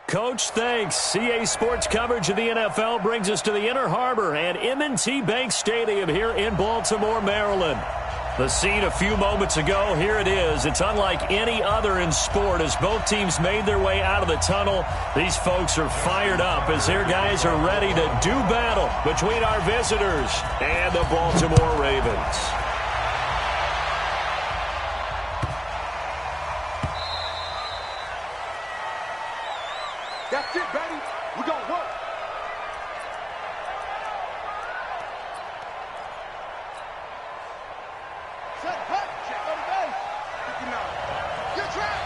Coach, thanks. CA Sports coverage of the NFL brings us to the Inner Harbor and M&T Bank Stadium here in Baltimore, Maryland. The scene a few moments ago, here it is. It's unlike any other in sport as both teams made their way out of the tunnel. These folks are fired up as their guys are ready to do battle between our visitors and the Baltimore Ravens. That's it, baby. We're going to work. Set, hut, check on the base. Good track.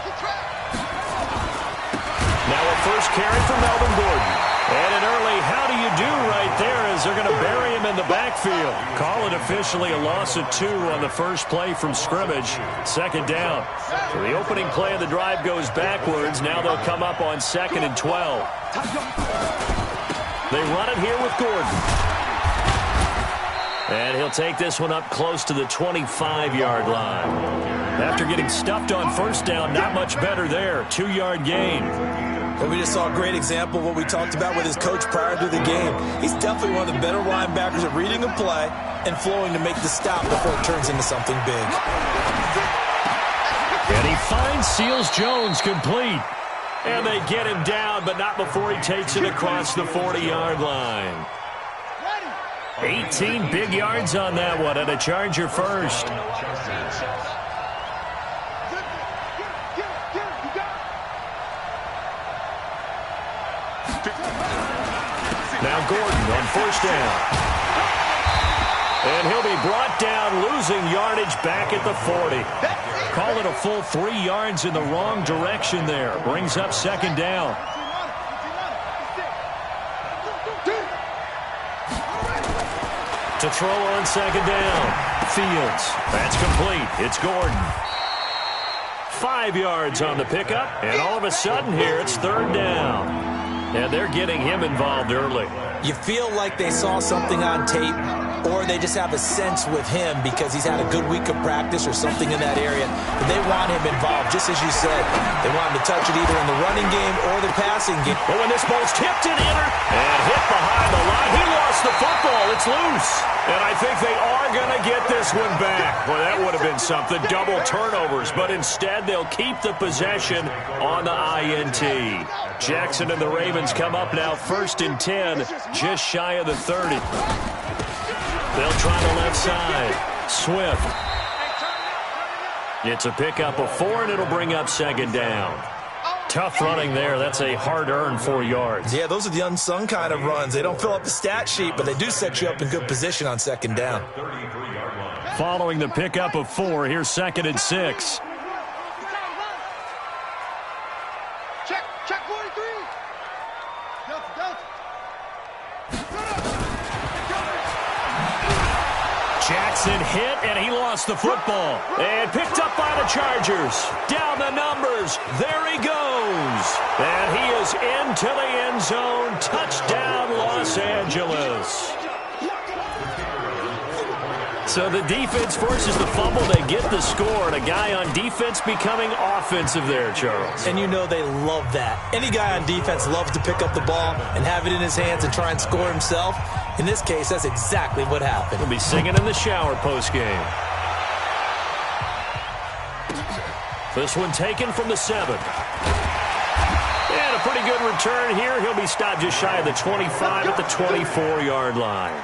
Now a first carry for Melvin Gordon. And an early how do you do right there as they're going to bury him in the backfield. Call it officially a loss of 2 on the first play from scrimmage. Second down. So the opening play of the drive goes backwards. Now they'll come up on 2nd and 12. They run it here with Gordon. And he'll take this one up close to the 25-yard line. After getting stuffed on first down, not much better there. 2-yard gain. Well, we just saw a great example of what we talked about with his coach prior to the game. He's definitely one of the better linebackers at reading a play and flowing to make the stop before it turns into something big. And he finds Seals-Jones complete. And they get him down, but not before he takes it across the 40-yard line. 18 big yards on that one, and a Charger first. Now Gordon on first down. And he'll be brought down, losing yardage back at the 40. Call it a full 3 yards in the wrong direction there. Brings up second down. To throw on second down. Fields. That's complete. It's Gordon. 5 yards on the pickup. And all of a sudden here, it's third down. And they're getting him involved early. You feel like they saw something on tape, or they just have a sense with him because he's had a good week of practice or something in that area. But they want him involved, just as you said. They want him to touch it either in the running game or the passing game. But when this ball's tipped and hit behind the line, he lost the football. It's loose. And I think they are going to get this one back. Well, that would have been something. Double turnovers. But instead, they'll keep the possession on the INT. Jackson and the Ravens come up now 1st and 10, just shy of the 30. They'll try the left side. Swift. It's a pickup of 4, and it'll bring up second down. Tough running there. That's a hard-earned 4 yards. Yeah, those are the unsung kind of runs. They don't fill up the stat sheet, but they do set you up in good position on second down. Following the pickup of 4, here's 2nd and 6. Check 43. Jackson hit, and he lost the football. And picked up by the Chargers. Down the numbers. There he goes. And he is into the end zone. Touchdown, Los Angeles. So the defense forces the fumble. They get the score. And a guy on defense becoming offensive there, Charles. And you know they love that. Any guy on defense loves to pick up the ball and have it in his hands and try and score himself. In this case, that's exactly what happened. He'll be singing in the shower postgame. This one taken from the 7. And a pretty good return here. He'll be stopped just shy of the 25 at the 24-yard line.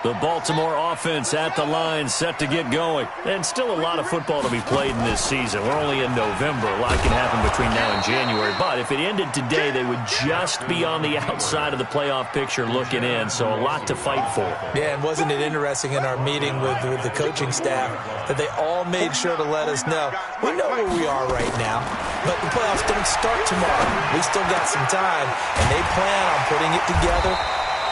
The Baltimore offense at the line, set to get going. And still a lot of football to be played in this season. We're only in November. A lot can happen between now and January. But if it ended today, they would just be on the outside of the playoff picture looking in. So a lot to fight for. Yeah, and wasn't it interesting in our meeting with the coaching staff that they all made sure to let us know, we know where we are right now, but the playoffs don't start tomorrow. We still got some time, and they plan on putting it together,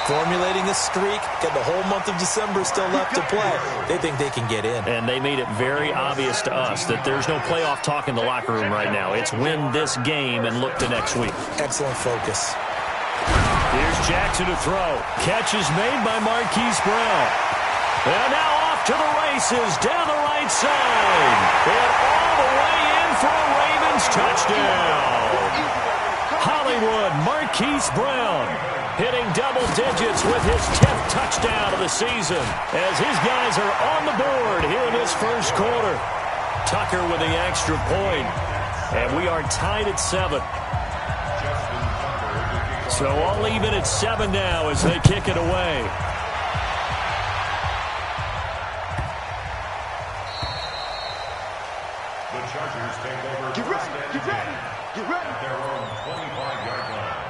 formulating a streak, got the whole month of December still left to play. They think they can get in. And they made it very obvious to us that there's no playoff talk in the locker room right now. It's win this game and look to next week. Excellent focus. Here's Jackson to throw. Catch is made by Marquise Brown. And now off to the races down the right side. And all the way in for a Ravens touchdown. Hollywood Marquise Brown hitting double digits with his 10th touchdown of the season as his guys are on the board here in this first quarter. Tucker with the extra point, and we are tied at 7. So all even at 7 now as they kick it away. The Chargers take over. Get ready, get ready, get ready. At their own 25-yard line.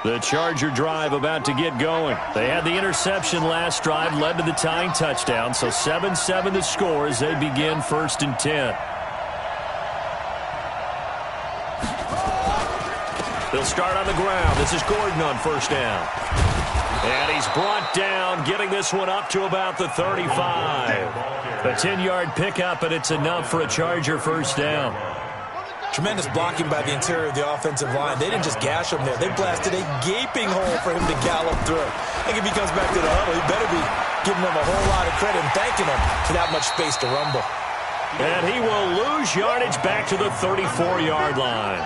The Charger drive about to get going. They had the interception last drive, led to the tying touchdown. So 7-7 the score as they begin 1st and 10. They'll start on the ground. This is Gordon on first down. And he's brought down, getting this one up to about the 35. A 10-yard pickup, and it's enough for a Charger first down. Tremendous blocking by the interior of the offensive line. They didn't just gash him there. They blasted a gaping hole for him to gallop through. I think if he comes back to the huddle, he better be giving them a whole lot of credit and thanking them for that much space to rumble. And he will lose yardage back to the 34-yard line.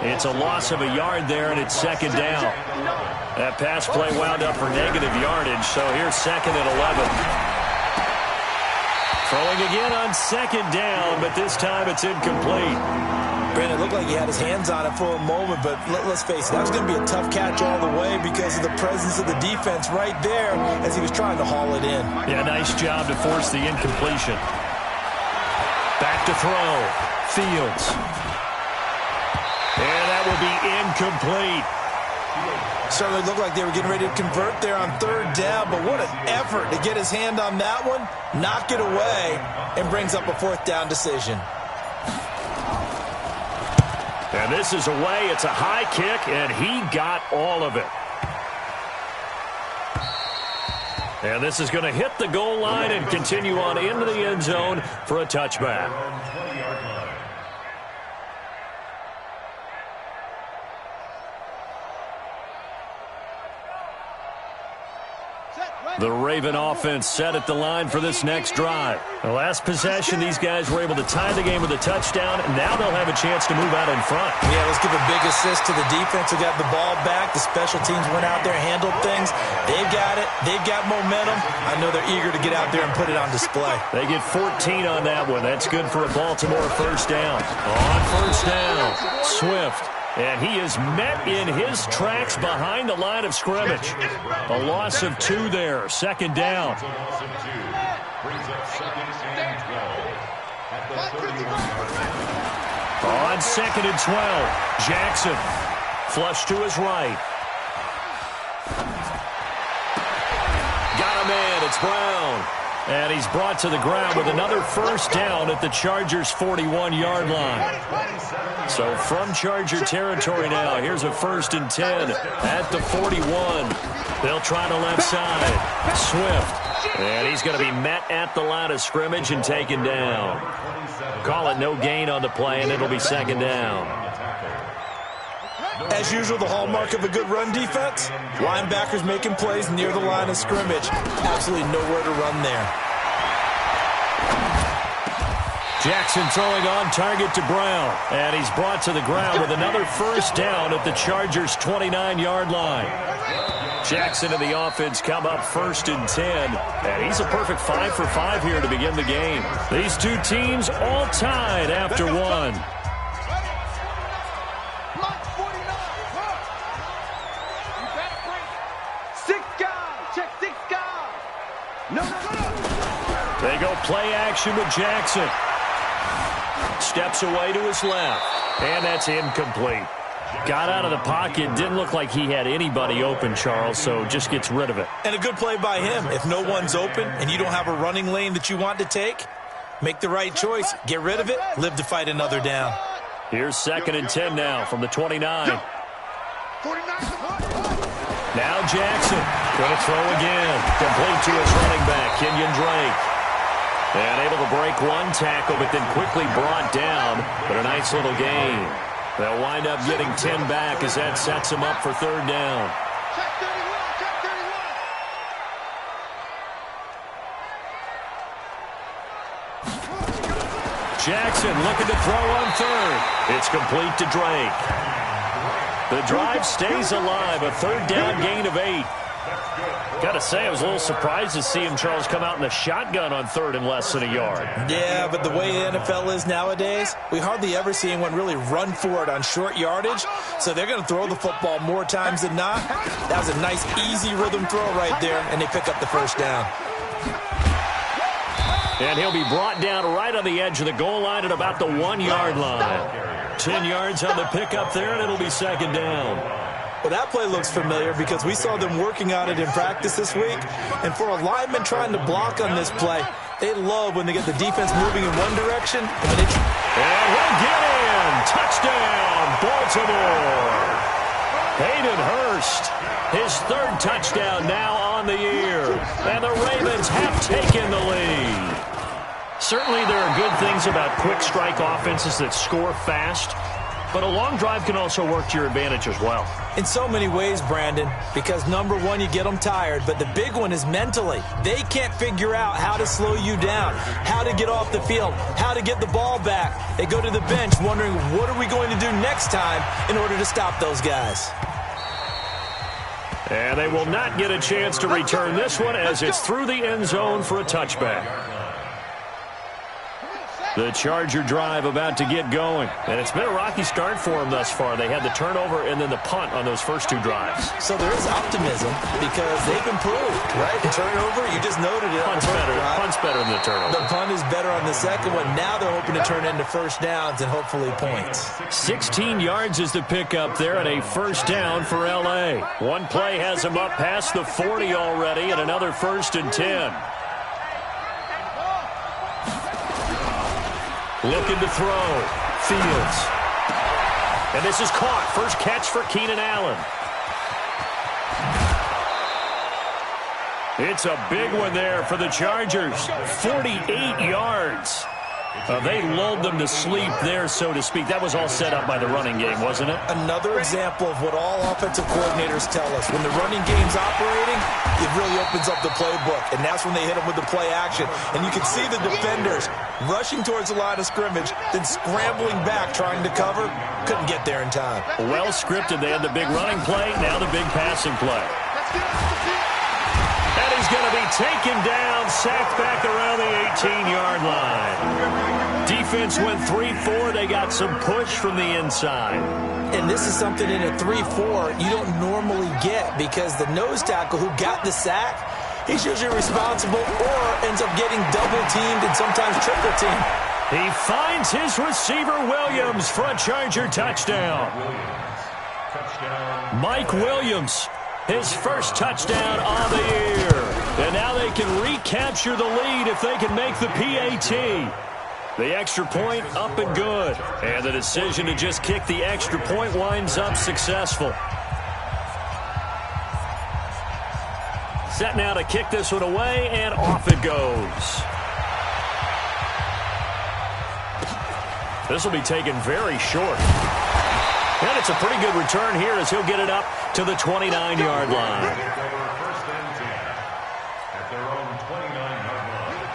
It's a loss of a yard there, and it's 2nd down. That pass play wound up for negative yardage, so here's 2nd and 11. Throwing again on 2nd down, but this time it's incomplete. Brandon, it looked like he had his hands on it for a moment, but let's face it, that was going to be a tough catch all the way because of the presence of the defense right there as he was trying to haul it in. Yeah, nice job to force the incompletion. Back to throw. Fields. And that will be incomplete. Certainly looked like they were getting ready to convert there on 3rd down, but what an effort to get his hand on that one, knock it away, and brings up a 4th down decision. And this is away. It's a high kick, and he got all of it. And this is going to hit the goal line and continue on into the end zone for a touchback. The Raven offense set at the line for this next drive. The last possession, these guys were able to tie the game with a touchdown, and now they'll have a chance to move out in front. Yeah, let's give a big assist to the defense who got the ball back. The special teams went out there, handled things. They've got it. They've got momentum. I know they're eager to get out there and put it on display. They get 14 on that one. That's good for a Baltimore first down. On first down, Swift. And he is met in his tracks behind the line of scrimmage. A loss of 2 there. 2nd down. On 2nd and 12, Jackson. Flush to his right. Got a man. It's Brown. And he's brought to the ground with another first down at the Chargers' 41-yard line. So from Charger territory now, here's a 1st and 10 at the 41. They'll try the left side. Swift. And he's going to be met at the line of scrimmage and taken down. Call it no gain on the play, and it'll be 2nd down. As usual, the hallmark of a good run defense, linebackers making plays near the line of scrimmage. Absolutely nowhere to run there. Jackson throwing on target to Brown. And he's brought to the ground with another first down at the Chargers' 29-yard line. Jackson and the offense come up 1st and 10. And he's a perfect 5 for 5 here to begin the game. These two teams all tied after one. They go play action with Jackson. Steps away to his left. And that's incomplete. Got out of the pocket. Didn't look like he had anybody open, Charles, so just gets rid of it. And a good play by him. If no one's open and you don't have a running lane that you want to take, make the right choice. Get rid of it. Live to fight another down. Here's 2nd and 10 now from the 29. Now Jackson. Going to throw again. Complete to his running back, Kenyon Drake. And able to break one tackle, but then quickly brought down. But a nice little gain. They'll wind up getting 10 back as that sets them up for 3rd down. Jackson looking to throw on third. It's complete to Drake. The drive stays alive, a third down gain of 8. Got to say, I was a little surprised to see him, Charles, come out in the shotgun on third and less than a yard. Yeah, but the way the NFL is nowadays, we hardly ever see anyone really run for it on short yardage. So they're going to throw the football more times than not. That was a nice, easy rhythm throw right there, and they pick up the first down. And he'll be brought down right on the edge of the goal line at about the 1-yard line. 10 yards on the pickup there, and it'll be second down. Well, that play looks familiar because we saw them working on it in practice this week. And for a lineman trying to block on this play, they love when they get the defense moving in one direction. And he'll get in. Touchdown, Baltimore. Hayden Hurst, his third touchdown now on the year. And the Ravens have taken the lead. Certainly there are good things about quick strike offenses that score fast. But a long drive can also work to your advantage as well. In so many ways, Brandon, because number one, you get them tired, but the big one is mentally. They can't figure out how to slow you down, how to get off the field, how to get the ball back. They go to the bench wondering, what are we going to do next time in order to stop those guys? And they will not get a chance to return this one as it's through the end zone for a touchback. The Charger drive about to get going. And it's been a rocky start for them thus far. They had the turnover and then the punt on those first two drives. So there is optimism because they've improved, right? The turnover, you just noted it. Punt's better than the turnover. The punt is better on the second one. Now they're hoping to turn into first downs and hopefully points. 16 yards is the pickup there and a first down for L.A. One play has them up past the 40 already and another 1st and 10. Looking to throw. Fields. And this is caught. First catch for Keenan Allen. It's a big one there for the Chargers. 48 yards. They lulled them to sleep there, so to speak. That was all set up by the running game, wasn't it? Another example of what all offensive coordinators tell us. When the running game's operating, it really opens up the playbook, and that's when they hit them with the play action. And you can see the defenders rushing towards the line of scrimmage, then scrambling back trying to cover. Couldn't get there in time. Well scripted. They had the big running play, now the big passing play. And he's going to be taken down, sacked back around the 18-yard line. Defense went 3-4. They got some push from the inside. And this is something in a 3-4 you don't normally get because the nose tackle who got the sack, he's usually responsible or ends up getting double-teamed and sometimes triple-teamed. He finds his receiver Williams for a Charger touchdown. Mike Williams, his first touchdown of the year. And now they can recapture the lead if they can make the PAT. The extra point up and good. And the decision to just kick the extra point winds up successful. Set now to kick this one away, and off it goes. This will be taken very short. And it's a pretty good return here as he'll get it up to the 29-yard line.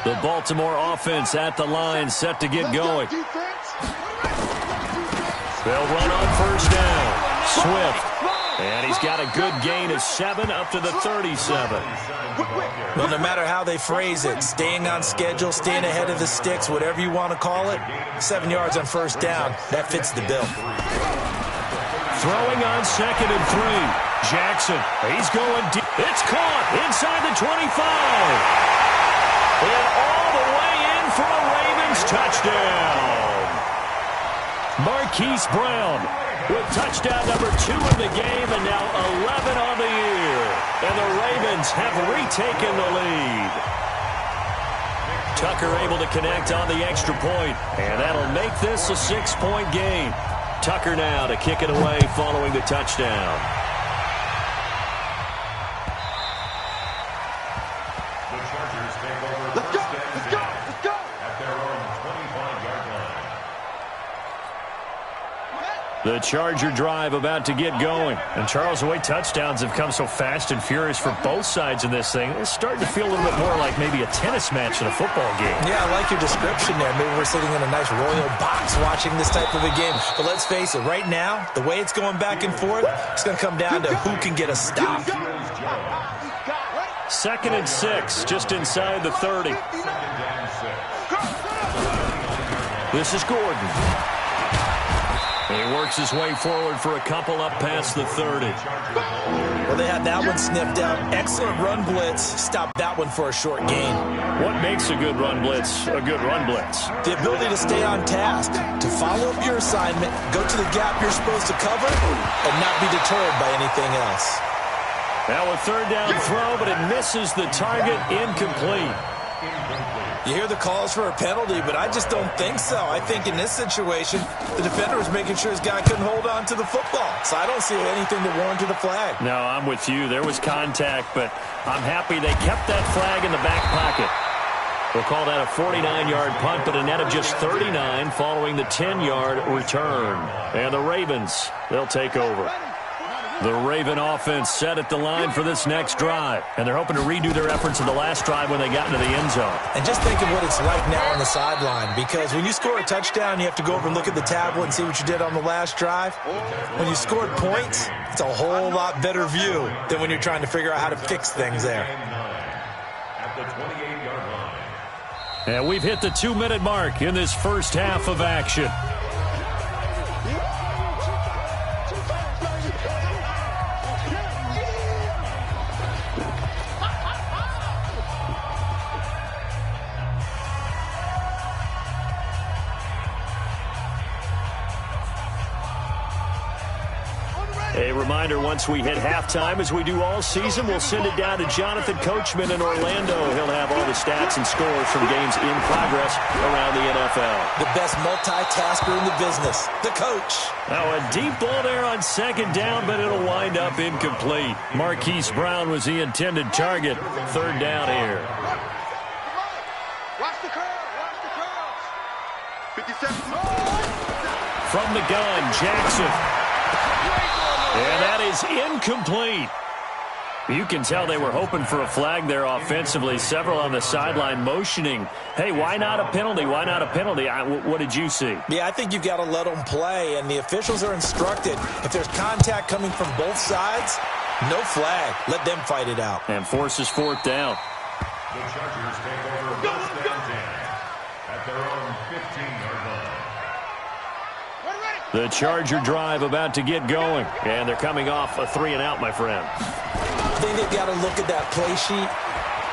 The Baltimore offense at the line, set to get going. They'll run on first down. Swift. And he's got a good gain of 7 up to the 37. Well, no matter how they phrase it, staying on schedule, staying ahead of the sticks, whatever you want to call it, 7 yards on first down, that fits the bill. Throwing on 2nd and 3. Jackson, he's going deep. It's caught inside the 25. And all the way in for a Ravens touchdown. Marquise Brown with touchdown number 2 in the game and now 11 on the year. And the Ravens have retaken the lead. Tucker able to connect on the extra point, and that'll make this a 6-point game. Tucker now to kick it away following the touchdown. The Charger drive about to get going. And Charles, the way touchdowns have come so fast and furious for both sides in this thing, it's starting to feel a little bit more like maybe a tennis match than a football game. Yeah, I like your description there. Maybe we're sitting in a nice royal box watching this type of a game. But let's face it, right now, the way it's going back and forth, it's going to come down to who can get a stop. 2nd and 6, just inside the 30. This is Gordon. He works his way forward for a couple up past the 30. Well, they had that one sniffed out. Excellent run blitz. Stopped that one for a short gain. What makes a good run blitz a good run blitz? The ability to stay on task, to follow up your assignment, go to the gap you're supposed to cover, and not be deterred by anything else. Now a 3rd down throw, but it misses the target. Incomplete. You hear the calls for a penalty, but I just don't think so. I think in this situation, the defender was making sure his guy couldn't hold on to the football. So I don't see anything that warranted a flag. No, I'm with you. There was contact, but I'm happy they kept that flag in the back pocket. We'll call that a 49-yard punt, but a net of just 39 following the 10-yard return. And the Ravens, they'll take over. The Raven offense set at the line for this next drive. And they're hoping to redo their efforts in the last drive when they got into the end zone. And just think of what it's like now on the sideline. Because when you score a touchdown, you have to go over and look at the tablet and see what you did on the last drive. When you scored points, it's a whole lot better view than when you're trying to figure out how to fix things there. At the 28-yard line. And we've hit the 2-minute mark in this first half of action. A reminder, once we hit halftime, as we do all season, we'll send it down to Jonathan Coachman in Orlando. He'll have all the stats and scores from games in progress around the NFL. The best multitasker in the business, the coach. Now a deep ball there on 2nd down, but it'll wind up incomplete. Marquise Brown was the intended target. 3rd down here. Watch the curve. Watch the curve. 57. From the gun, Jackson. And that is incomplete. You can tell they were hoping for a flag there offensively. Several on the sideline motioning. Hey, why not a penalty? Why not a penalty? What did you see? Yeah, I think you've got to let them play, and the officials are instructed. If there's contact coming from both sides, no flag. Let them fight it out. And forces 4th down. The Chargers take over 1st and 10 at their own 15-yard line. The Charger drive about to get going. And they're coming off a 3-and-out, my friend. I think they've got to look at that play sheet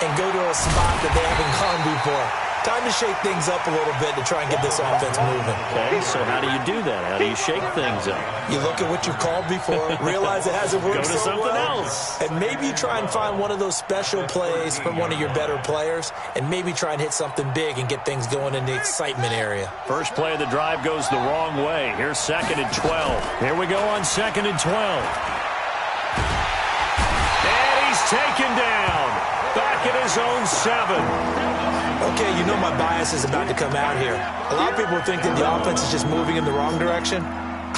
and go to a spot that they haven't gone before. Time to shake things up a little bit to try and get this offense moving. Okay, so how do you do that? How do you shake things up? You look at what you've called before, realize it hasn't worked Go to so something well, else. and maybe try and find one of those special plays from one of your better players, and maybe try and hit something big and get things going in the excitement area. First play of the drive goes the wrong way. Here's 2nd and 12. Here we go on 2nd and 12. And he's taken down. Back at his own 7. Okay, you know my bias is about to come out here. A lot of people think that the offense is just moving in the wrong direction.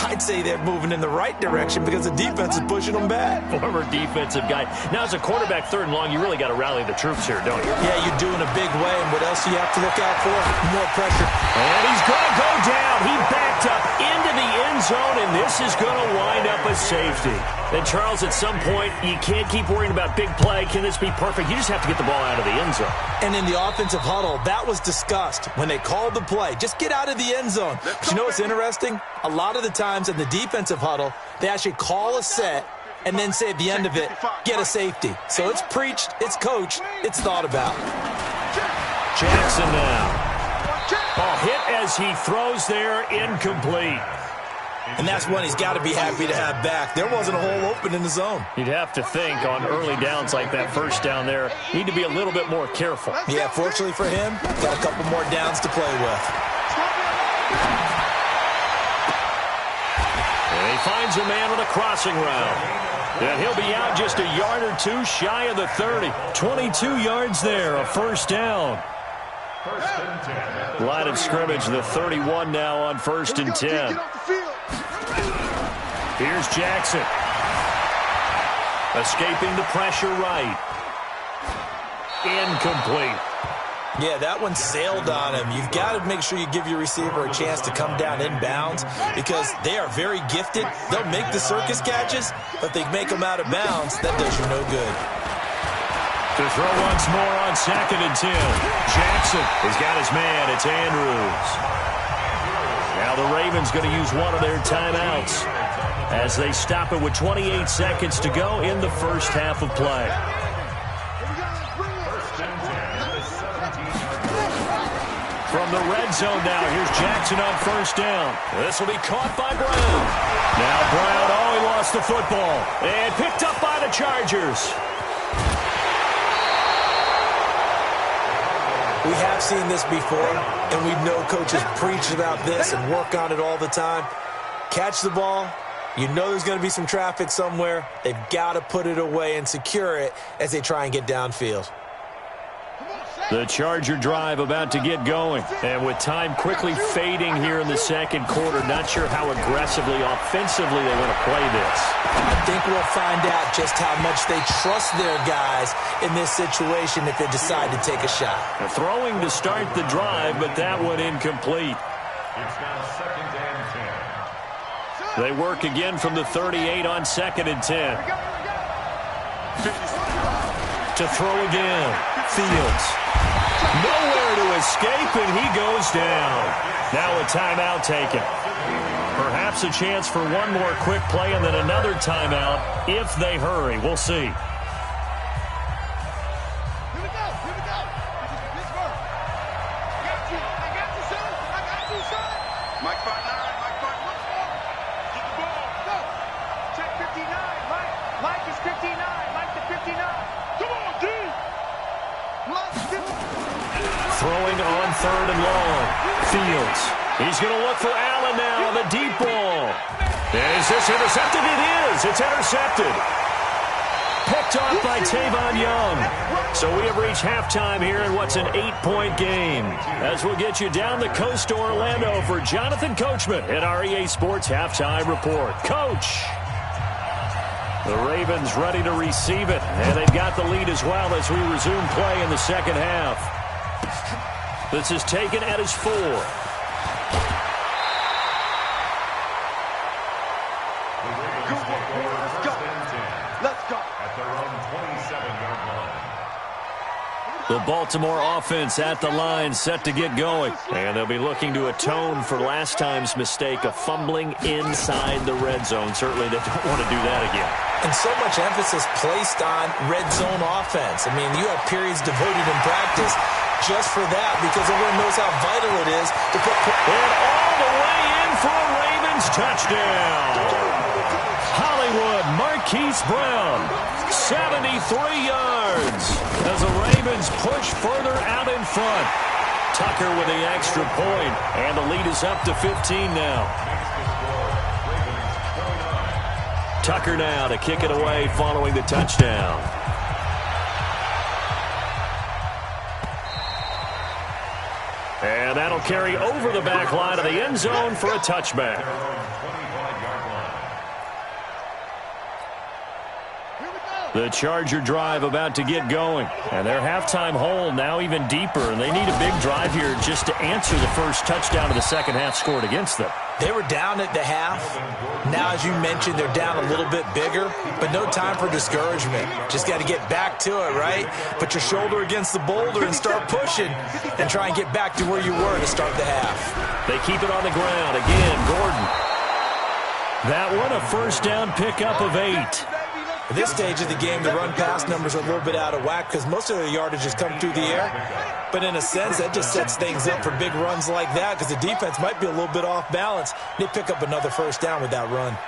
I'd say they're moving in the right direction because the defense is pushing them back. Former defensive guy. Now, as a quarterback 3rd and long, you really got to rally the troops here, don't you? Yeah, you're doing a big way, and what else do you have to look out for? More pressure. And he's going to go down. He backed up into the end zone, and this is going to wind up a safety. And, Charles, at some point, you can't keep worrying about big play. Can this be perfect? You just have to get the ball out of the end zone. And in the offensive huddle, that was discussed when they called the play. Just get out of the end zone. But you know what's interesting? A lot of the times in the defensive huddle, they actually call a set and then say at the end of it, get a safety. So it's preached, it's coached, it's thought about. Jackson now. Ball hit as he throws there, incomplete. And that's one he's got to be happy to have back. There wasn't a hole open in the zone. You'd have to think on early downs like that first down there, need to be a little bit more careful. Yeah, fortunately for him, got a couple more downs to play with. And he finds a man with a crossing route. And he'll be out just a yard or two shy of the 30. 22 yards there, a 1st down. Line of scrimmage, the 31 now on 1st and 10. Here's Jackson. Escaping the pressure right. Incomplete. Yeah, that one sailed on him. You've got to make sure you give your receiver a chance to come down inbounds because they are very gifted. They'll make the circus catches, but they make them out of bounds. That does you no good. To throw once more on 2nd and 10. Jackson has got his man. It's Andrews. Now the Ravens going to use one of their timeouts as they stop it with 28 seconds to go in the first half of play. From the red zone now, here's Jackson on 1st down. This will be caught by Brown. Now Brown, he lost the football. And picked up by the Chargers. We have seen this before, and we know coaches preach about this and work on it all the time. Catch the ball. You know there's going to be some traffic somewhere. They've got to put it away and secure it as they try and get downfield. The Charger drive about to get going. And with time quickly fading here in the second quarter, not sure how aggressively, offensively they want to play this. I think we'll find out just how much they trust their guys in this situation if they decide to take a shot. They're throwing to start the drive, but that one incomplete. It's now 2nd and 10. They work again from the 38 on 2nd and 10. To throw again. Fields. Nowhere to escape, and he goes down. Now a timeout taken. Perhaps a chance for one more quick play and then another timeout if they hurry. We'll see. Here we go. This work. I got you, son. Mike Spartan. Get the ball. Go. Check 59. Mike is 59. Mike to 59. Come on, D. Throwing on 3rd and long. Fields. He's going to look for Allen now. The deep ball. Is this intercepted? It is. It's intercepted. Picked off by Tavon Young. So we have reached halftime here in what's an 8-point game. As we'll get you down the coast to Orlando for Jonathan Coachman at our EA Sports Halftime Report. Coach. The Ravens ready to receive it. And they've got the lead as well as we resume play in the second half. This is taken at his 4. Let's go. At their own 27-yard line. The Baltimore offense at the line set to get going. And they'll be looking to atone for last time's mistake of fumbling inside the red zone. Certainly they don't want to do that again. And so much emphasis placed on red zone offense. I mean, you have periods devoted in practice just for that because everyone knows how vital it is to put... And all the way in for a Ravens touchdown. Hollywood Marquise Brown, 73 yards as the Ravens push further out in front. Tucker with the extra point, and the lead is up to 15 now. Tucker now to kick it away following the touchdown. And that'll carry over the back line of the end zone for a touchback. The Charger drive about to get going. And their halftime hole now even deeper. And they need a big drive here just to answer the first touchdown of the second half scored against them. They were down at the half. Now, as you mentioned, they're down a little bit bigger, but no time for discouragement. Just got to get back to it, right? Put your shoulder against the boulder and start pushing and try and get back to where you were to start the half. They keep it on the ground. Again, Gordon. That one, a first down pickup of 8. At this stage of the game, the run-pass numbers are a little bit out of whack because most of the yardage has come through the air. But in a sense, that just sets things up for big runs like that because the defense might be a little bit off balance. They pick up another first down with that run.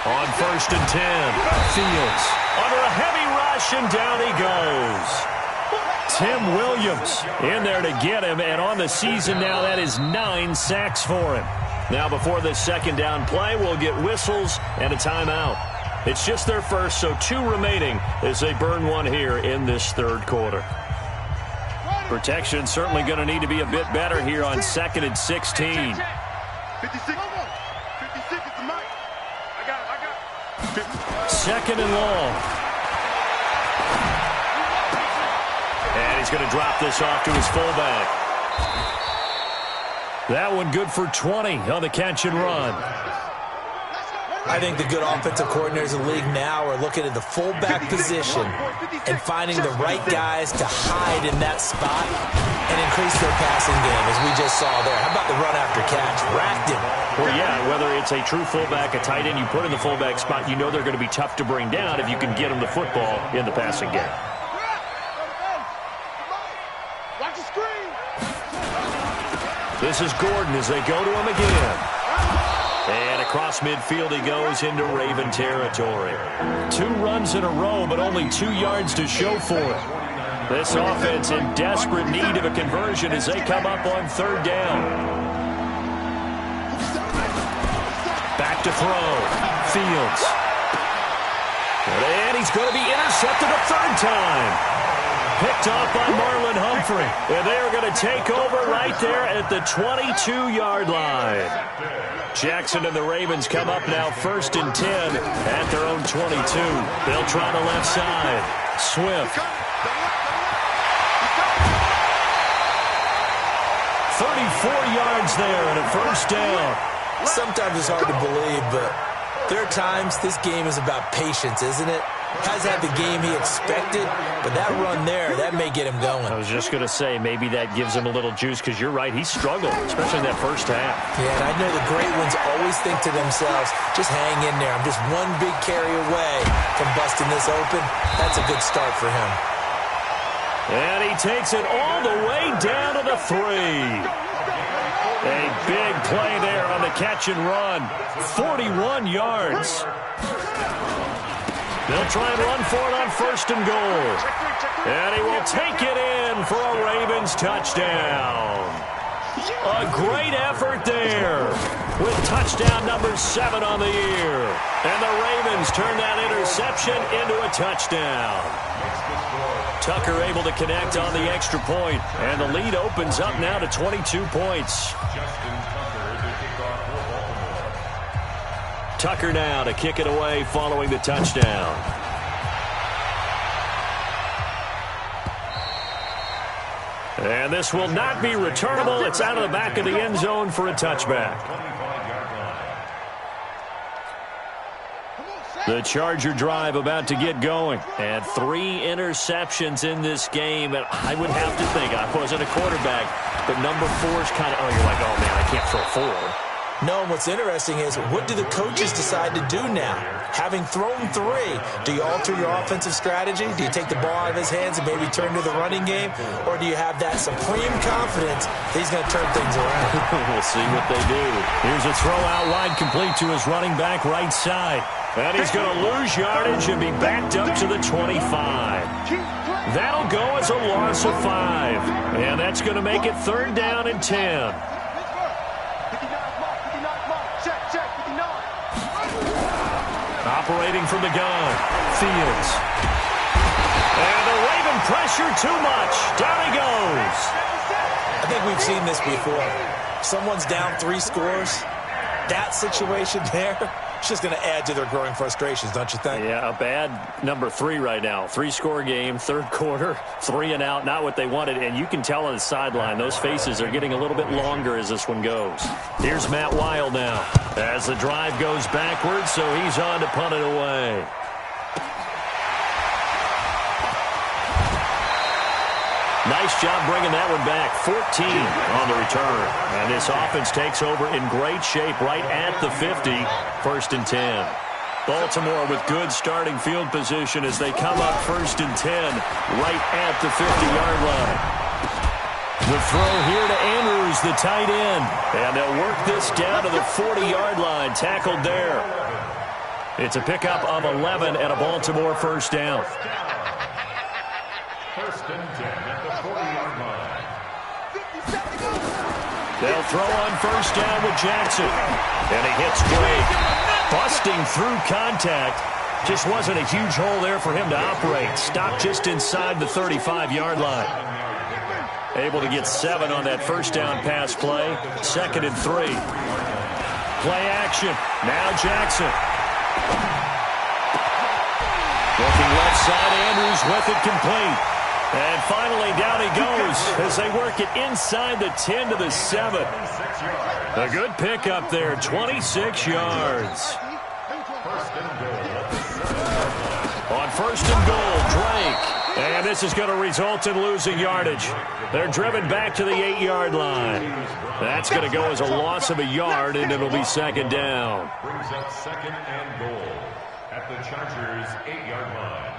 On 1st and 10, Fields under a heavy rush, and down he goes. Tim Williams in there to get him, and on the season now, that is 9 sacks for him. Now, before this second down play, we'll get whistles and a timeout. It's just their first, so 2 remaining as they burn one here in this third quarter. Protection certainly going to need to be a bit better here on 2nd and 16. 56. Second and long. And he's going to drop this off to his fullback. That one good for 20 on the catch and run. I think the good offensive coordinators in the league now are looking at the fullback position and finding the right guys to hide in that spot and increase their passing game, as we just saw there. How about the run after catch? Racked him. Well, yeah, whether it's a true fullback, a tight end you put in the fullback spot, you know they're going to be tough to bring down if you can get them the football in the passing game. Watch the screen. This is Gordon as they go to him again. And across midfield he goes into Raven territory. 2 runs in a row, but only 2 yards to show for it. This offense in desperate need of a conversion as they come up on 3rd down. Back to throw. Fields. And he's going to be intercepted a 3rd time. Picked off by Marlon Humphrey. And they are going to take over right there at the 22-yard line. Jackson and the Ravens come up now 1st and 10 at their own 22. They'll try the left side. Swift. 34 yards there and a 1st down. Sometimes it's hard to believe, but there are times this game is about patience, isn't it? Has had the game he expected, but that run there, that may get him going. I was just going to say, maybe that gives him a little juice, because you're right, he struggled, especially in that first half. Yeah, and I know the great ones always think to themselves, just hang in there. I'm just one big carry away from busting this open. That's a good start for him. And he takes it all the way down to the 3. A big play there on the catch and run. 41 yards. They'll try and run for it on 1st and goal. And he will take it in for a Ravens touchdown. A great effort there with touchdown number 7 on the year. And the Ravens turn that interception into a touchdown. Tucker able to connect on the extra point, and the lead opens up now to 22 points. Tucker now to kick it away following the touchdown. And this will not be returnable. It's out of the back of the end zone for a touchback. The Charger drive about to get going. And 3 interceptions in this game. And I would have to think, I wasn't a quarterback, but number 4 is kind of, oh, you're like, oh, man, I can't throw 4. No, and what's interesting is, what do the coaches decide to do now? Having thrown 3, do you alter your offensive strategy? Do you take the ball out of his hands and maybe turn to the running game? Or do you have that supreme confidence that he's going to turn things around? We'll see what they do. Here's a throw out wide, complete to his running back right side. And he's going to lose yardage and be backed up to the 25. That'll go as a loss of 5. And that's going to make it 3rd down and 10. Operating from the gun, Fields. And the Raven pressure too much. Down he goes. I think we've seen this before. Someone's down 3 scores. That situation there, it's just going to add to their growing frustrations, don't you think? Yeah, a bad number 3 right now. 3-score game, 3rd quarter, 3 and out, not what they wanted. And you can tell on the sideline, those faces are getting a little bit longer as this one goes. Here's Matt Weil now as the drive goes backwards, so he's on to punt it away. Nice job bringing that one back. 14 on the return. And this offense takes over in great shape right at the 50. 1st and 10. Baltimore with good starting field position as they come up 1st and 10 right at the 50-yard line. The throw here to Andrews, the tight end. And they'll work this down to the 40-yard line. Tackled there. It's a pickup of 11 and a Baltimore 1st down. 1st and 10 at the 40-yard line. They'll throw on 1st down with Jackson. And he hits Drake. Busting through contact. Just wasn't a huge hole there for him to operate. Stopped just inside the 35-yard line. Able to get 7 on that 1st down pass play. 2nd and 3. Play action. Now Jackson. Looking left side, Andrews with it complete. And finally, down he goes as they work it inside the 10 to the 7. A good pickup there, 26 yards. On first and goal, Drake. And this is going to result in losing yardage. They're driven back to the 8-yard line. That's going to go as a loss of a yard, and it'll be second down. Brings up second and goal at the Chargers' 8-yard line.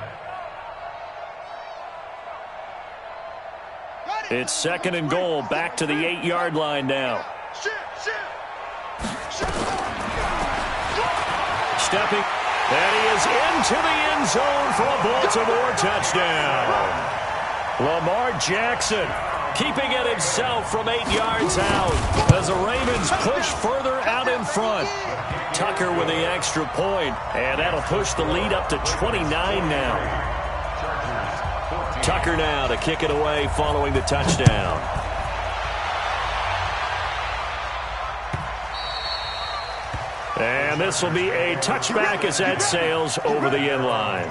It's second and goal, back to the 8-yard line now. Stepping, and he is into the end zone for a Baltimore touchdown. Lamar Jackson keeping it himself from 8 yards out as the Ravens push further out in front. Tucker with the extra point, and that'll push the lead up to 29 now. Tucker now to kick it away following the touchdown. And this will be a touchback as that sails over the end line.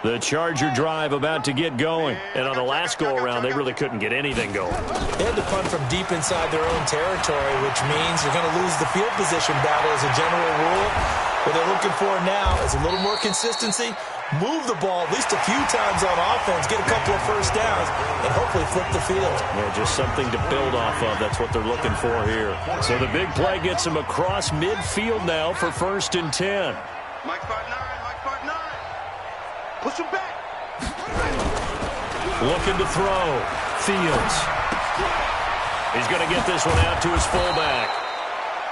The Charger drive about to get going. And on the last go-around, they really couldn't get anything going. They had to punt from deep inside their own territory, which means you're going to lose the field position battle as a general rule. What they're looking for now is a little more consistency, move the ball at least a few times on offense, get a couple of first downs, and hopefully flip the field. Yeah, just something to build off of. That's what they're looking for here. So the big play gets them across midfield now for first and 10. Mike Spartan 9, Mike Spartan 9. Push him back. Looking to throw. Fields. He's going to get this one out to his fullback.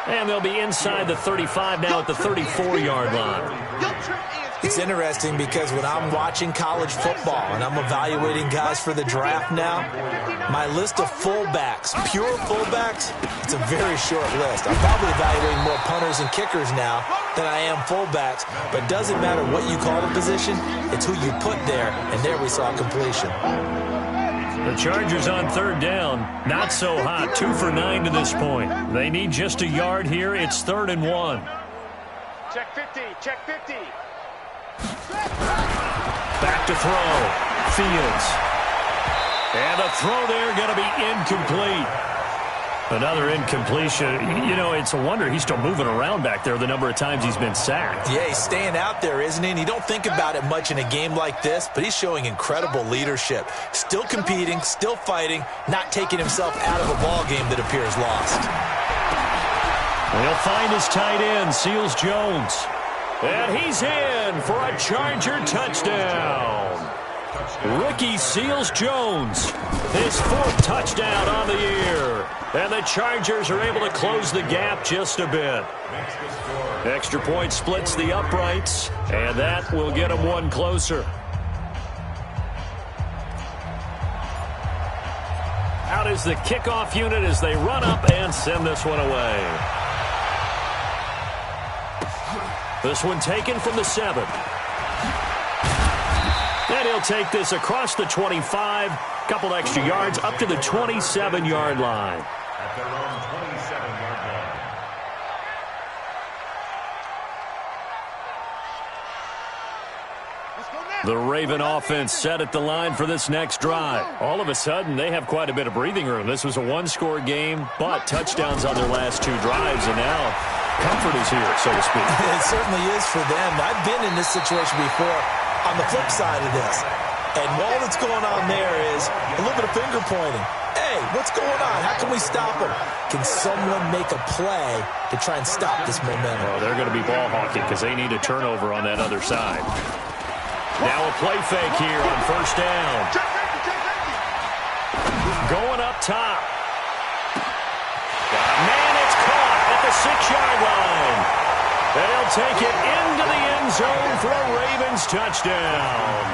And they'll be inside the 35 now at the 34-yard line. It's interesting because when I'm watching college football and I'm evaluating guys for the draft now, my list of fullbacks, pure fullbacks, it's a very short list. I'm probably evaluating more punters and kickers now than I am fullbacks, but it doesn't matter what you call the position, it's who you put there, and there we saw completion. The Chargers on third down, not so hot, 2 for 9 to this point. They need just a yard here. It's 3rd and 1. Check 50, check 50. Back to throw. Fields. And the throw there going to be incomplete. Another incompletion. You know, it's a wonder he's still moving around back there the number of times he's been sacked. Yeah, he's staying out there, isn't he? And you don't think about it much in a game like this, but he's showing incredible leadership. Still competing, still fighting, not taking himself out of a ball game that appears lost. He'll find his tight end, Seals Jones. And he's in for a Charger touchdown. Ricky Seals-Jones, his 4th touchdown on the year. And the Chargers are able to close the gap just a bit. Extra point splits the uprights, and that will get them one closer. Out is the kickoff unit as they run up and send this one away. This one taken from the 7. And he'll take this across the 25, couple extra yards up to the 27-yard line. At their own 27-yard line. The Raven offense set at the line for this next drive. All of a sudden, they have quite a bit of breathing room. This was a one-score game, but touchdowns on their last 2 drives, and now comfort is here, so to speak. It certainly is for them. I've been in this situation before on the flip side of this. And all that's going on there is a little bit of finger pointing. Hey, what's going on? How can we stop them? Can someone make a play to try and stop this momentum? Oh, they're going to be ball hawking because they need a turnover on that other side. Now a play fake here on first down. Going up top. Man, it's caught at the 6-yard line. They'll take it into the end zone for a Ravens touchdown.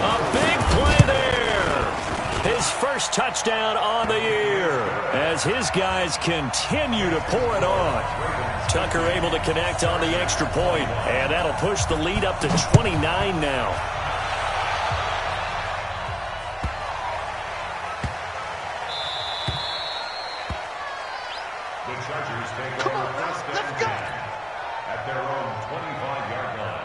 A big play there. His first touchdown on the year as his guys continue to pour it on. Tucker able to connect on the extra point, and that'll push the lead up to 29 now. Chargers take over first and 10 at their own 25-yard line.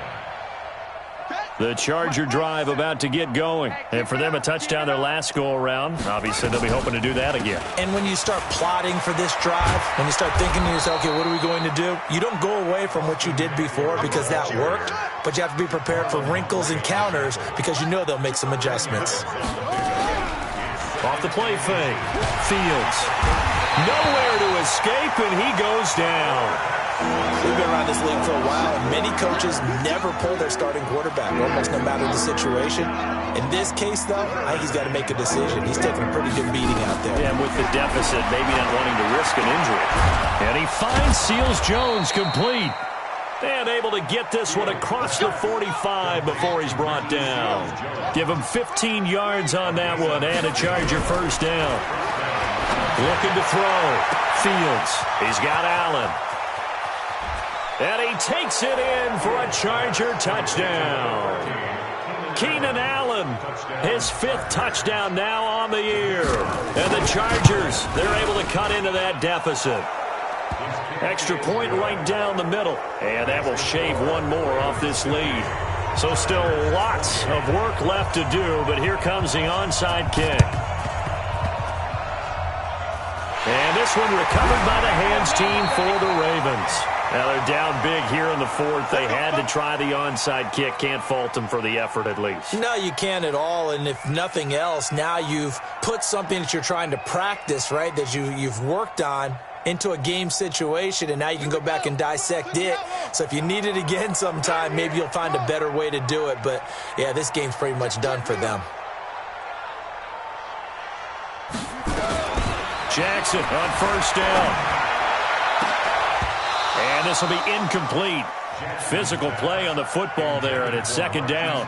The Charger drive about to get going. And for them, a touchdown their last go-around. Obviously, they'll be hoping to do that again. And when you start plotting for this drive, when you start thinking to yourself, okay, what are we going to do? You don't go away from what you did before because that worked, but you have to be prepared for wrinkles and counters because you know they'll make some adjustments. Off the play fake. Fields. Nowhere to escape, and he goes down. We've been around this league for a while, and many coaches never pull their starting quarterback, almost no matter the situation. In this case, though, I think he's got to make a decision. He's taking a pretty good beating out there. Yeah, and with the deficit, maybe not wanting to risk an injury. And he finds Seals-Jones complete. And able to get this one across the 45 before he's brought down. Give him 15 yards on that one and a Charger first down. Looking to throw. Fields. He's got Allen. And he takes it in for a Charger touchdown. Keenan Allen, his 5th touchdown now on the year. And the Chargers, they're able to cut into that deficit. Extra point right down the middle. And that will shave one more off this lead. So still lots of work left to do, but here comes the onside kick. And this one recovered by the hands team for the Ravens. Now they're down big here in the 4th. They had to try the onside kick. Can't fault them for the effort at least. No, you can't at all. And if nothing else, now you've put something that you're trying to practice, right, that you've worked on into a game situation, and now you can go back and dissect it. So if you need it again sometime, maybe you'll find a better way to do it. But, yeah, this game's pretty much done for them. Jackson on first down. And this will be incomplete. Physical play on the football there, and it's second down.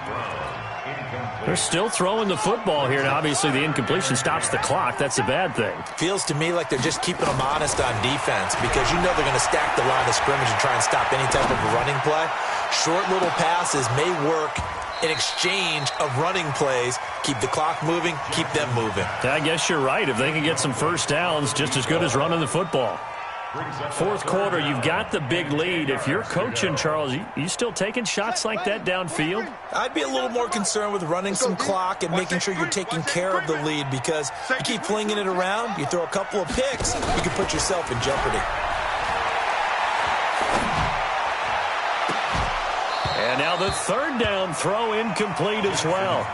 They're still throwing the football here, and obviously the incompletion stops the clock. That's a bad thing. Feels to me like they're just keeping them honest on defense because you know they're going to stack the line of scrimmage and try and stop any type of a running play. Short little passes may work in exchange of running plays. Keep the clock moving, keep them moving. I guess you're right. If they can get some first downs, just as good as running the football. 4th quarter, you've got the big lead. If you're coaching, Charles, you still taking shots like that downfield? I'd be a little more concerned with running some clock and making sure you're taking care of the lead because you keep flinging it around, you throw a couple of picks, you can put yourself in jeopardy. And now the 3rd down throw incomplete as well.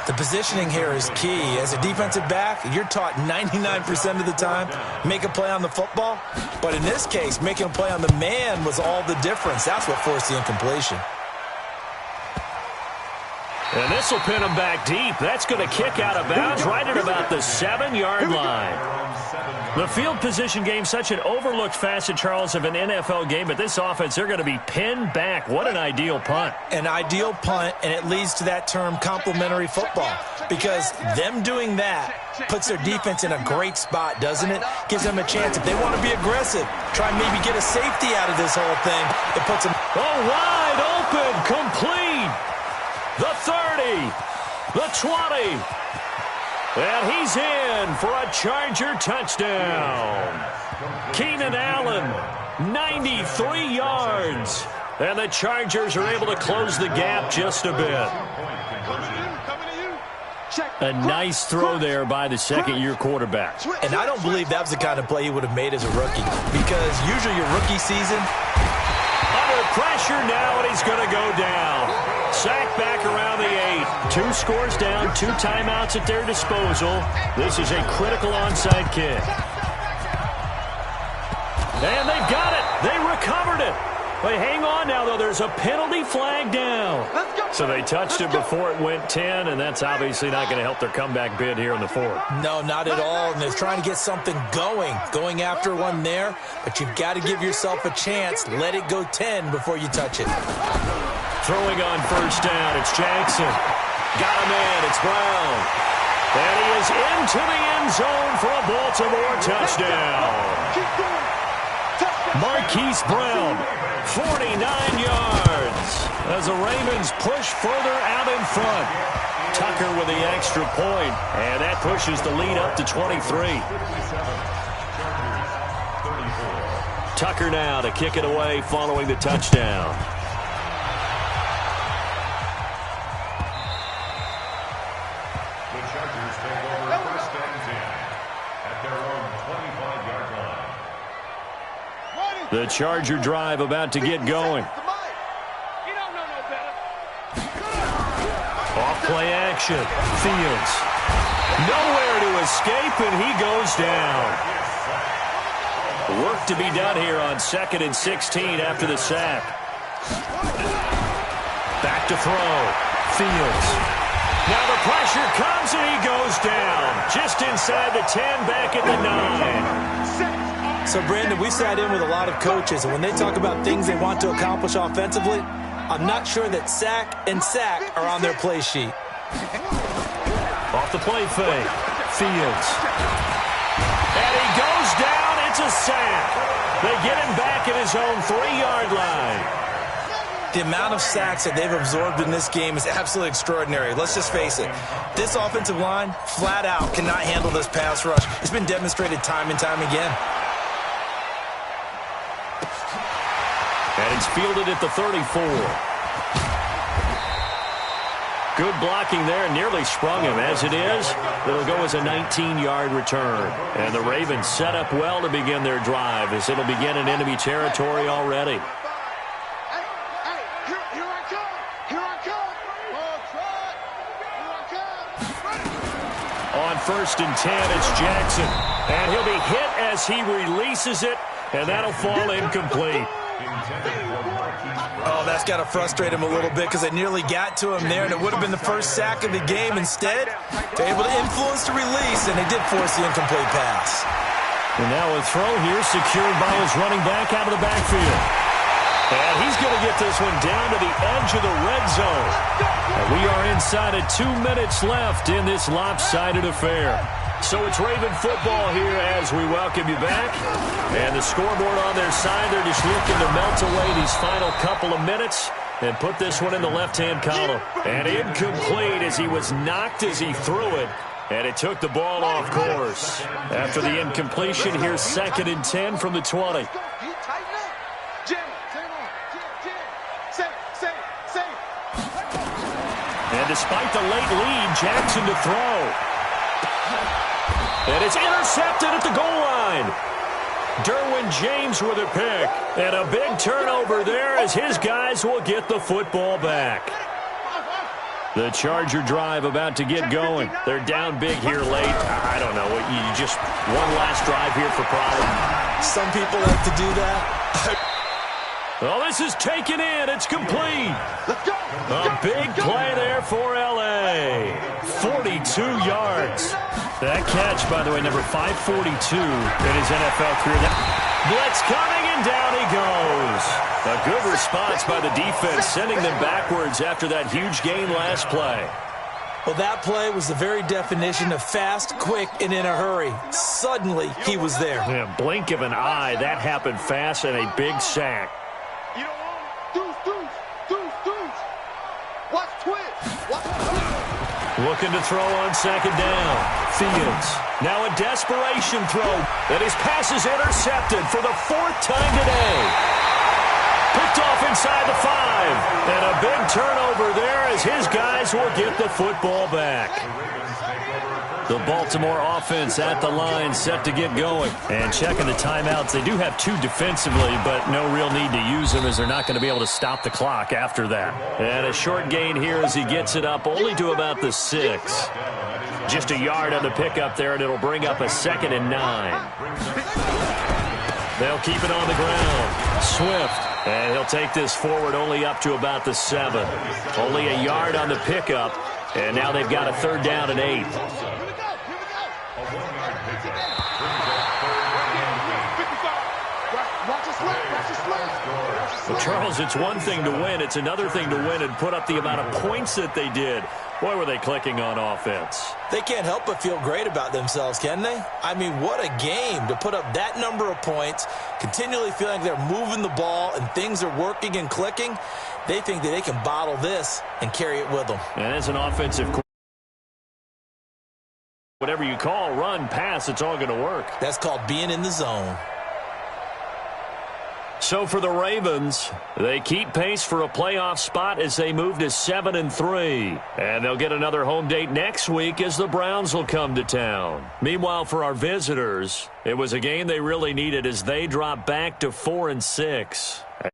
The positioning here is key. As a defensive back, you're taught 99% of the time, make a play on the football. But in this case, making a play on the man was all the difference. That's what forced the incompletion. And this will pin him back deep. That's going to kick out of bounds right at about the 7-yard line. The field position game, such an overlooked facet, Charles, of an NFL game. But this offense, they're going to be pinned back. What an ideal punt. An ideal punt, and it leads to that term complementary football. Because them doing that puts their defense in a great spot, doesn't it? Gives them a chance. If they want to be aggressive, try and maybe get a safety out of this whole thing. It puts them wide open, complete. The 30, the 20. And he's in for a Charger touchdown. Keenan Allen, 93 yards. And the Chargers are able to close the gap just a bit. A nice throw there by the second-year quarterback. And I don't believe that was the kind of play he would have made as a rookie. Because usually your rookie season, under pressure now, and he's going to go down. Sacked back around the 8. 2 scores down, 2 timeouts at their disposal. This is a critical onside kick. And they've got it. They recovered it. They hang on now, though. There's a penalty flag down. So they touched it before it went 10, and that's obviously not going to help their comeback bid here in the 4th. No, not at all. And they're trying to get something going after one there. But you've got to give yourself a chance. Let it go 10 before you touch it. Throwing on first down, it's Jackson. Got a man, it's Brown. And he is into the end zone for a Baltimore touchdown. Marquise Brown, 49 yards. As the Ravens push further out in front. Tucker with the extra point, and that pushes the lead up to 23. Tucker now to kick it away following the touchdown. The Chargers take over first and 10 at their own 25-yard line. The Charger drive about to get going. Off-play action. Fields. Nowhere to escape, and he goes down. Work to be done here on 2nd and 16 after the sack. Back to throw. Fields. Now the pressure comes, and he goes down. Just inside the 10, back at the 9. So, Brandon, we sat in with a lot of coaches, and when they talk about things they want to accomplish offensively, I'm not sure that sack and sack are on their play sheet. Off the play fake. Fields. And he goes down. It's a sack. They get him back at his own 3-yard line. The amount of sacks that they've absorbed in this game is absolutely extraordinary. Let's just face it. This offensive line, flat out, cannot handle this pass rush. It's been demonstrated time and time again. And he's fielded at the 34. Good blocking there, nearly sprung him. As it is, it'll go as a 19-yard return. And the Ravens set up well to begin their drive as it'll begin in enemy territory already. On 1st and 10, it's Jackson. And he'll be hit as he releases it, and that'll fall incomplete. Oh, that's got to frustrate him a little bit because they nearly got to him there, and it would have been the first sack of the game. Instead, they're able to influence the release, and they did force the incomplete pass. And now a throw here secured by his running back out of the backfield. And he's going to get this one down to the edge of the red zone. And we are inside of 2 minutes left in this lopsided affair. So it's Raven football here as we welcome you back. And the scoreboard on their side, they're just looking to melt away these final couple of minutes and put this one in the left-hand column. And incomplete as he was knocked as he threw it. And it took the ball off course. After the incompletion, here's 2nd and 10 from the 20. And despite the late lead, Jackson to throw. And it's intercepted at the goal line. Derwin James with a pick. And a big turnover there as his guys will get the football back. The Charger drive about to get going. They're down big here late. I don't know. You just one last drive here for pride. Some people like to do that. Well, this is taken in. It's complete. A big play there for L.A. 42 yards. That catch, by the way, number 542 in his NFL career. Blitz coming, and down he goes. A good response by the defense, sending them backwards after that huge gain last play. Well, that play was the very definition of fast, quick, and in a hurry. Suddenly, he was there. Yeah, blink of an eye, that happened fast, and a big sack. Looking to throw on 2nd down. Fields. Now a desperation throw. And his pass is intercepted for the 4th time today. Picked off inside the 5. And a big turnover there as his guys will get the football back. The Baltimore offense at the line set to get going. And checking the timeouts. They do have 2 defensively, but no real need to use them as they're not going to be able to stop the clock after that. And a short gain here as he gets it up only to about the 6. Just a yard on the pickup there, and it'll bring up a 2nd and 9. They'll keep it on the ground. Swift. And he'll take this forward only up to about the 7. Only a yard on the pickup. And now they've got a 3rd down and 8. Well, Charles, it's one thing to win. It's another thing to win and put up the amount of points that they did. Boy, were they clicking on offense. They can't help but feel great about themselves, can they? I mean, what a game to put up that number of points, continually feeling like they're moving the ball and things are working and clicking. They think that they can bottle this and carry it with them. And as an offensive whatever you call, run, pass, it's all going to work. That's called being in the zone. So for the Ravens, they keep pace for a playoff spot as they move to 7-3. And they'll get another home date next week as the Browns will come to town. Meanwhile, for our visitors, it was a game they really needed as they drop back to 4-6.